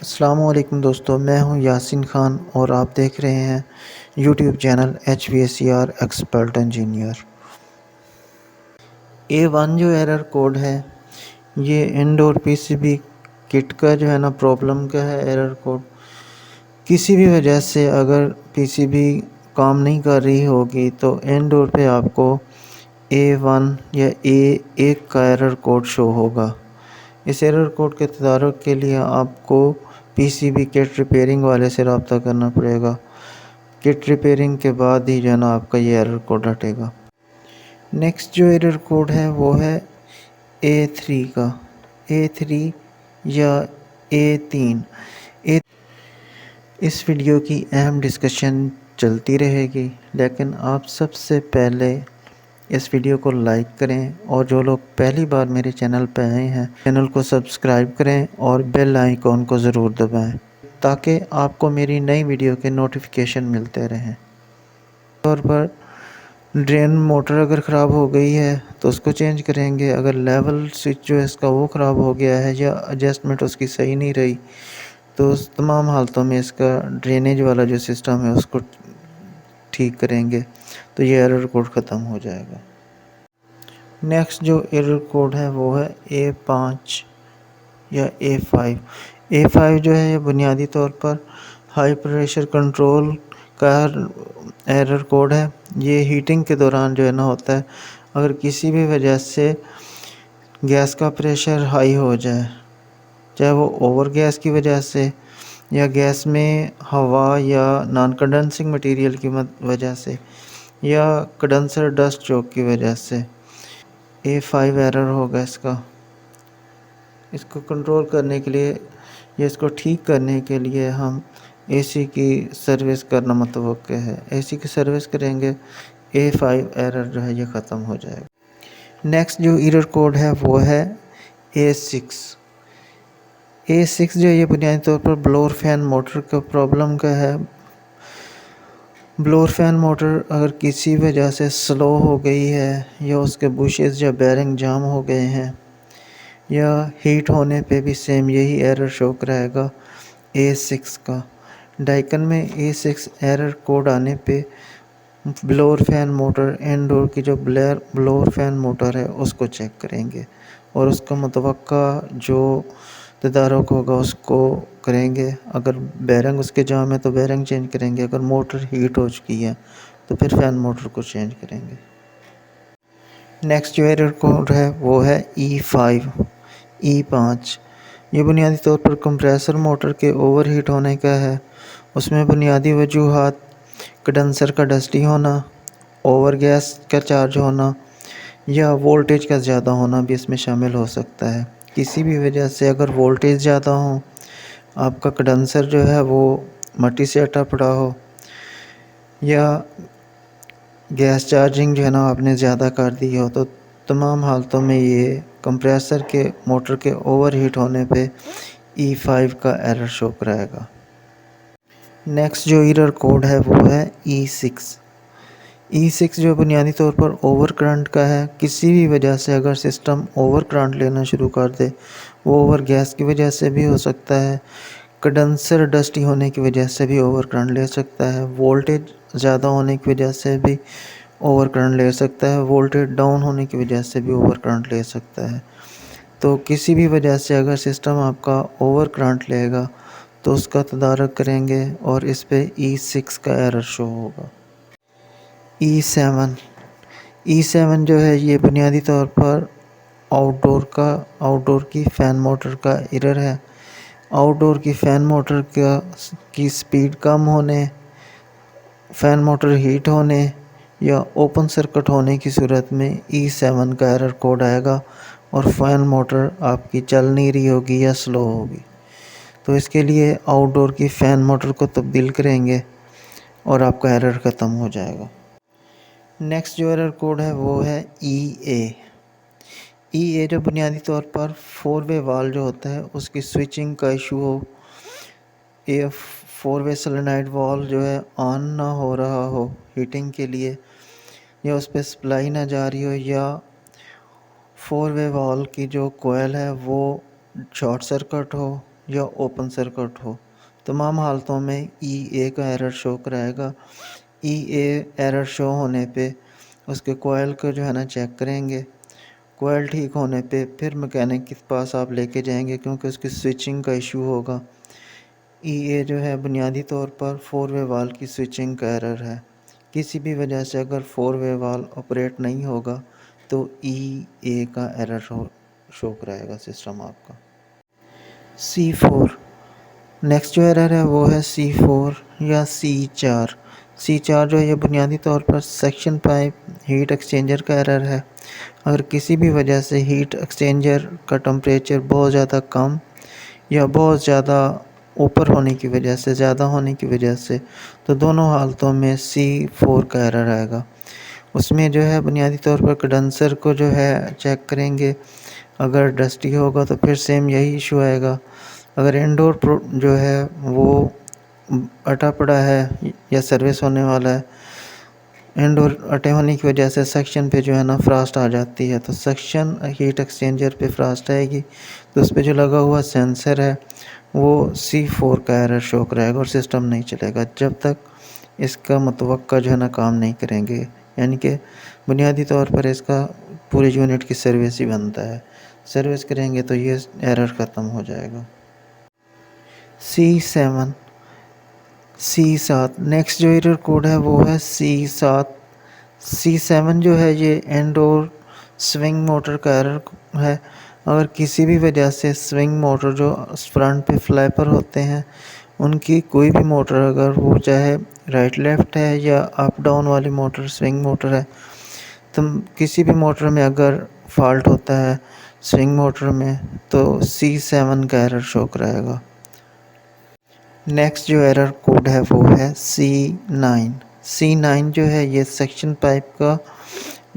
अस्सलामुअलैकुम दोस्तों, मैं हूं यासीन ख़ान और आप देख रहे हैं YouTube channel HVACR expert engineer. A1 जो एरर कोड है ये इंडोर पीसीबी किट का जो है ना प्रॉब्लम का है एरर कोड। किसी भी वजह से अगर पीसीबी काम नहीं कर रही होगी तो इंडोर पे आपको A1 या A1 का एरर कोड शो होगा। इस एरर कोड के तदारुक के लिए आपको पीसीबी किट रिपेयरिंग वाले से रब्ता करना पड़ेगा। किट रिपेयरिंग के बाद ही जो है ना आपका ये एरर कोड हटेगा। नेक्स्ट जो एरर कोड है वो है A3 का, A3 या A3। इस वीडियो की अहम डिस्कशन चलती रहेगी, लेकिन आप सबसे पहले इस वीडियो को लाइक करें और जो लोग पहली बार मेरे चैनल पर आए हैं चैनल को सब्सक्राइब करें और बेल आइकॉन को ज़रूर दबाएं ताकि आपको मेरी नई वीडियो के नोटिफिकेशन मिलते रहें। तौर पर ड्रेन मोटर अगर ख़राब हो गई है तो उसको चेंज करेंगे। अगर लेवल स्विच जो है इसका वो ख़राब हो गया है या एडजस्टमेंट उसकी सही नहीं रही तो उस तमाम हालतों में इसका ड्रेनेज वाला जो सिस्टम है उसको ठीक करेंगे तो ये एरर कोड ख़त्म हो जाएगा। नेक्स्ट जो एरर कोड है वो है A5 या A5। A5 जो है ये बुनियादी तौर पर हाई प्रेशर कंट्रोल का एरर कोड है। ये हीटिंग के दौरान जो है ना होता है। अगर किसी भी वजह से गैस का प्रेशर हाई हो जाए, चाहे वो ओवर गैस की वजह से या गैस में हवा या नॉन कंडेंसिंग मटेरियल की वजह से या कंडेंसर डस्ट चोक की वजह से A5 एरर होगा इसका। इसको कंट्रोल करने के लिए या इसको ठीक करने के लिए हम एसी की सर्विस करना मुतवक्किल है। एसी की सर्विस करेंगे A5 एरर जो है ये ख़त्म हो जाएगा। नेक्स्ट जो एरर कोड है वो है A6। A6 जो ये बुनियादी तौर पर ब्लोअर फैन मोटर का प्रॉब्लम का है। ब्लोअर फैन मोटर अगर किसी वजह से स्लो हो गई है या उसके बुशेस या बेरिंग जाम हो गए हैं या हीट होने पे भी सेम यही एरर शो कराएगा A6 का। डाइकन में A6 एरर कोड आने पे ब्लोअर फैन मोटर इंडोर की जो ब्लोअर फैन मोटर है उसको चेक करेंगे और उसका मुतवक्का जो तदारुक होगा उसको करेंगे। अगर बेरिंग उसके जाम है तो बेरिंग चेंज करेंगे। अगर मोटर हीट हो चुकी है तो फिर फैन मोटर को चेंज करेंगे। नेक्स्ट जो एरर कोड है वो है E5। ये बुनियादी तौर पर कंप्रेसर मोटर के ओवर हीट होने का है। उसमें बुनियादी वजूहात कंडेंसर का डस्टी होना, ओवर गैस का चार्ज होना या वोल्टेज का ज़्यादा होना भी इसमें शामिल हो सकता है। किसी भी वजह से अगर वोल्टेज ज़्यादा हो, आपका कंडेंसर जो है वो मट्टी से अटा पड़ा हो या गैस चार्जिंग जो है ना आपने ज़्यादा कर दी हो तो तमाम हालतों में ये कंप्रेसर के मोटर के ओवर हीट होने पे E5 का एरर शो कराएगा। नेक्स्ट जो एरर कोड है वो है E6। E6 जो बुनियादी तौर पर ओवर करंट का है। किसी भी वजह से अगर सिस्टम ओवर करंट लेना शुरू कर दे, वो ओवर गैस की वजह से भी हो सकता है, कंडेंसर डस्टी होने की वजह से भी ओवर करंट ले सकता है, वोल्टेज ज़्यादा होने की वजह से भी ओवर करंट ले सकता है, वोल्टेज डाउन होने की वजह से भी ओवर करंट ले सकता है। तो किसी भी वजह से अगर सिस्टम आपका ओवर करंट लेगा तो उसका तदारक करेंगे और इस पे E6 का एरर शो होगा। E7 जो है ये बुनियादी तौर पर आउटडोर की फ़ैन मोटर का एरर है। आउटडोर की फ़ैन मोटर की स्पीड कम होने, फ़ैन मोटर हीट होने या ओपन सर्किट होने की सूरत में E7 का एरर कोड आएगा और फ़ैन मोटर आपकी चल नहीं रही होगी या स्लो होगी। तो इसके लिए आउटडोर की फ़ैन मोटर को तब्दील करेंगे और आपका एरर ख़त्म हो जाएगा। नेक्स्ट जो एरर कोड है वो है EA जो बुनियादी तौर पर 4 वे वाल्व जो होता है उसकी स्विचिंग का इशू हो, ये 4 वे सोलेनॉइड वाल्व जो है ऑन ना हो रहा हो हीटिंग के लिए या उस पर सप्लाई ना जा रही हो या 4 वे वाल्व की जो कोयल है वो शॉर्ट सर्किट हो या ओपन सर्किट हो। तमाम हालतों में EA का एरर शो कराएगा। EA एरर शो होने पे उसके कोयल को जो है ना चेक करेंगे। कोयल ठीक होने पे फिर मैकेनिक के पास आप लेके जाएंगे क्योंकि उसकी स्विचिंग का इशू होगा। EA जो है बुनियादी तौर पर 4 वे वाल्व की स्विचिंग का एरर है। किसी भी वजह से अगर 4 वे वाल्व ऑपरेट नहीं होगा तो EA का एरर शो कराएगा सिस्टम आपका। C4 नेक्स्ट जो एरर है वो है C4 या C4। C4 जो है ये बुनियादी तौर पर सेक्शन पाइप हीट एक्सचेंजर का एरर है। अगर किसी भी वजह से हीट एक्सचेंजर का टेम्परेचर बहुत ज़्यादा कम या बहुत ज़्यादा ऊपर होने की वजह से, ज़्यादा होने की वजह से, तो दोनों हालतों में C4 का एरर आएगा। उसमें जो है बुनियादी तौर पर कंडेंसर को जो है चेक करेंगे। अगर डस्टी होगा तो फिर सेम यही इशू आएगा। अगर इंडोर जो है वो अटा पड़ा है या सर्विस होने वाला है, इंडोर अटे होने की वजह से सेक्शन पे जो है ना फ्रास्ट आ जाती है, तो सेक्शन हीट एक्सचेंजर पे फ्रास्ट आएगी तो उस पर जो लगा हुआ सेंसर है वो C4 का एरर शो कराएगा और सिस्टम नहीं चलेगा जब तक इसका मुतवक्का जो है ना काम नहीं करेंगे। यानी कि बुनियादी तौर पर इसका पूरी यूनिट की सर्विस ही बनता है। सर्विस करेंगे तो ये एरर ख़त्म हो जाएगा। C7 नेक्स्ट जो एरर कोड है वो है C7। C7 जो है ये इंडोर स्विंग मोटर का एरर है। अगर किसी भी वजह से स्विंग मोटर जो फ्रंट पे फ्लैपर होते हैं उनकी कोई भी मोटर, अगर वो चाहे राइट लेफ़्ट है या अप डाउन वाली मोटर स्विंग मोटर है, तो किसी भी मोटर में अगर फॉल्ट होता है स्विंग मोटर में तो C7 का एरर शो कराएगा। नेक्स्ट जो एरर कोड है वो है C9। C9 जो है ये सक्शन पाइप का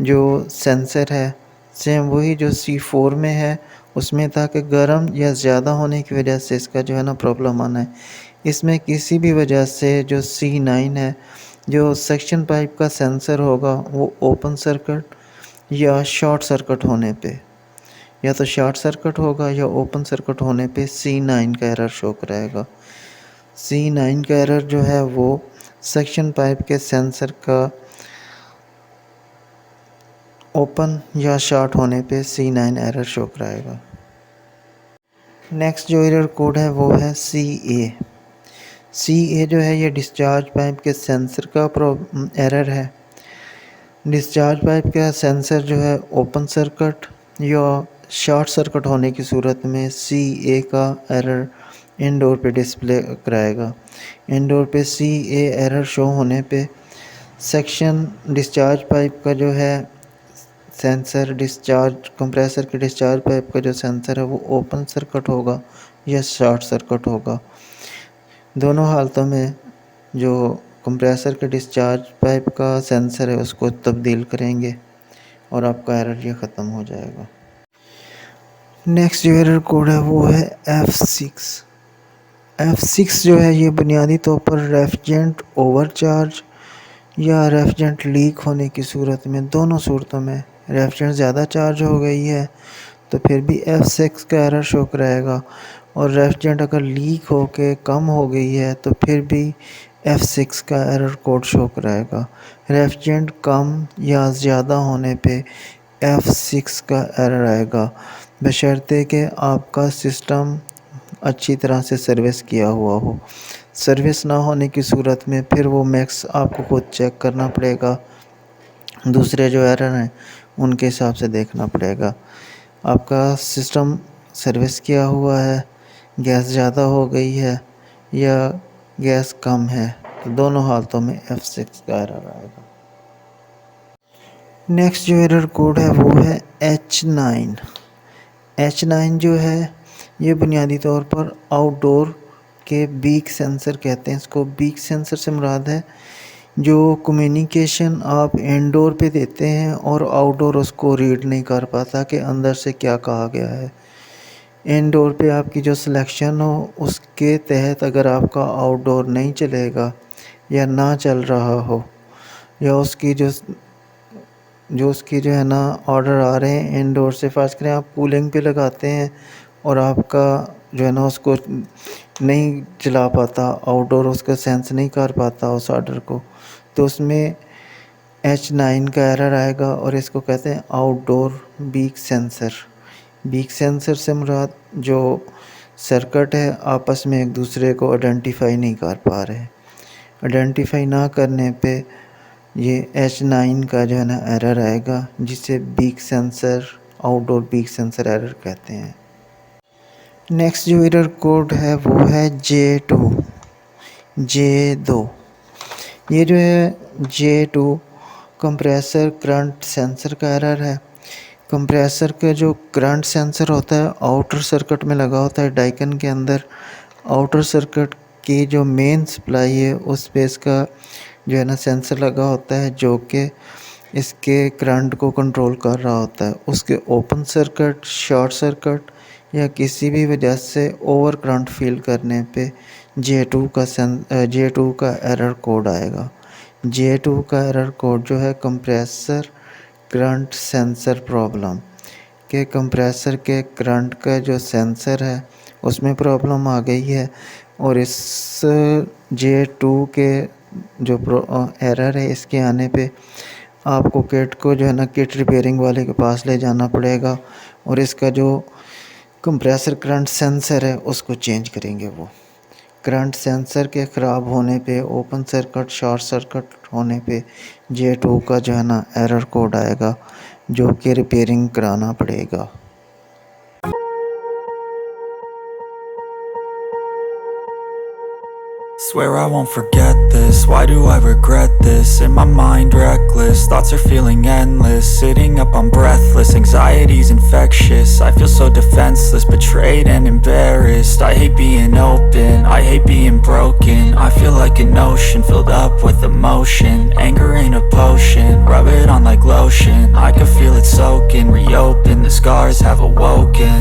जो सेंसर है, सेम वही जो C4 में है उसमें था कि गर्म या ज़्यादा होने की वजह से इसका जो है ना प्रॉब्लम आना है। इसमें किसी भी वजह से जो C9 है, जो सक्शन पाइप का सेंसर होगा वो ओपन सर्किट या शॉर्ट सर्किट होने पे, या तो शॉर्ट सर्किट होगा या ओपन सर्किट होने पे C9 का एरर शो कराएगा। C9 का एरर जो है वो सक्शन पाइप के सेंसर का ओपन या शॉर्ट होने पे C9 एरर शो कराएगा। नेक्स्ट जो एरर कोड है वो है CA। CA जो है ये डिस्चार्ज पाइप के सेंसर का एरर है। डिस्चार्ज पाइप का सेंसर जो है ओपन सर्किट या शॉर्ट सर्किट होने की सूरत में CA का एरर इंडोर पे डिस्प्ले कराएगा। इंडोर पे CA एरर शो होने पे सेक्शन डिस्चार्ज पाइप का जो है सेंसर, डिस्चार्ज कंप्रेसर के डिस्चार्ज पाइप का जो सेंसर है वो ओपन सर्किट होगा या शॉर्ट सर्किट होगा। दोनों हालतों में जो कंप्रेसर के डिस्चार्ज पाइप का सेंसर है उसको तब्दील करेंगे और आपका एरर ये ख़त्म हो जाएगा। नेक्स्ट जो एरर कोड है वो है F6। F6 जो है ये बुनियादी तौर पर रेफ्रिजरेंट ओवरचार्ज या रेफ्रिजरेंट लीक होने की सूरत में, दोनों सूरतों में रेफ्रिजरेंट ज़्यादा चार्ज हो गई है तो फिर भी F6 का एरर शो कराएगा, और रेफ्रिजरेंट अगर लीक हो के कम हो गई है तो फिर भी F6 का एरर कोड शो कराएगा। रेफ्रिजरेंट कम या ज़्यादा होने पे F6 का एरर आएगा, बशर्ते कि आपका सिस्टम अच्छी तरह से सर्विस किया हुआ हो। सर्विस ना होने की सूरत में फिर वो मैक्स आपको खुद चेक करना पड़ेगा, दूसरे जो एरर हैं उनके हिसाब से देखना पड़ेगा। आपका सिस्टम सर्विस किया हुआ है, गैस ज़्यादा हो गई है या गैस कम है, तो दोनों हालतों में F6 का एरर आएगा। नेक्स्ट जो एरर कोड है वो है H9। H9 जो है ये बुनियादी तौर पर आउटडोर के बीक सेंसर कहते हैं इसको। बीक सेंसर से मुराद है जो कम्युनिकेशन आप इंडोर पे देते हैं और आउटडोर उसको रीड नहीं कर पाता कि अंदर से क्या कहा गया है। इंडोर पे आपकी जो सिलेक्शन हो उसके तहत अगर आपका आउटडोर नहीं चलेगा या ना चल रहा हो, या उसकी जो है ना ऑर्डर आ रहे हैं इंडोर से, फ़र्ज़ करें आप कूलिंग पे लगाते हैं और आपका जो है ना उसको नहीं चला पाता, आउटडोर उसका सेंस नहीं कर पाता उस ऑर्डर को, तो उसमें H9 का एरर आएगा और इसको कहते हैं outdoor beak sensor. Beak sensor से मुराद जो सर्किट है आपस में एक दूसरे को आइडेंटिफाई नहीं कर पा रहे। आइडेंटिफाई ना करने पे ये H9 का जो है ना एरर आएगा, जिसे beak sensor, outdoor beak sensor error कहते हैं। नेक्स्ट जो एरर कोड है वो है J2। ये जो है J2 कंप्रेसर करंट सेंसर का एरर है। कंप्रेसर का जो करंट सेंसर होता है आउटर सर्किट में लगा होता है डाइकन के अंदर। आउटर सर्किट की जो मेन सप्लाई है उस पे इसका जो है ना सेंसर लगा होता है, जो कि इसके करंट को कंट्रोल कर रहा होता है। उसके ओपन सर्किट, शॉर्ट सर्किट या किसी भी वजह से ओवर करंट फील करने पे J2 का एरर कोड आएगा। J2 का एरर कोड जो है कंप्रेसर करंट सेंसर प्रॉब्लम के, कंप्रेसर के करंट का जो सेंसर है उसमें प्रॉब्लम आ गई है, और इस J2 के जो एरर है इसके आने पे आपको किट को जो है ना किट रिपेयरिंग वाले के पास ले जाना पड़ेगा, और इसका जो कंप्रेसर करंट सेंसर है उसको चेंज करेंगे। वो करंट सेंसर के ख़राब होने पे, ओपन सर्किट, शॉर्ट सर्किट होने पे J2 का जो है ना एरर कोड आएगा, जो कि रिपेयरिंग कराना पड़ेगा। Swear I won't forget this, why do I regret this? In my mind reckless, thoughts are feeling endless. Sitting up I'm breathless, anxiety's infectious. I feel so defenseless, betrayed and embarrassed. I hate being open, I hate being broken. I feel like an ocean, filled up with emotion. Anger ain't a potion, rub it on like lotion. I can feel it soaking, reopen, the scars have awoken.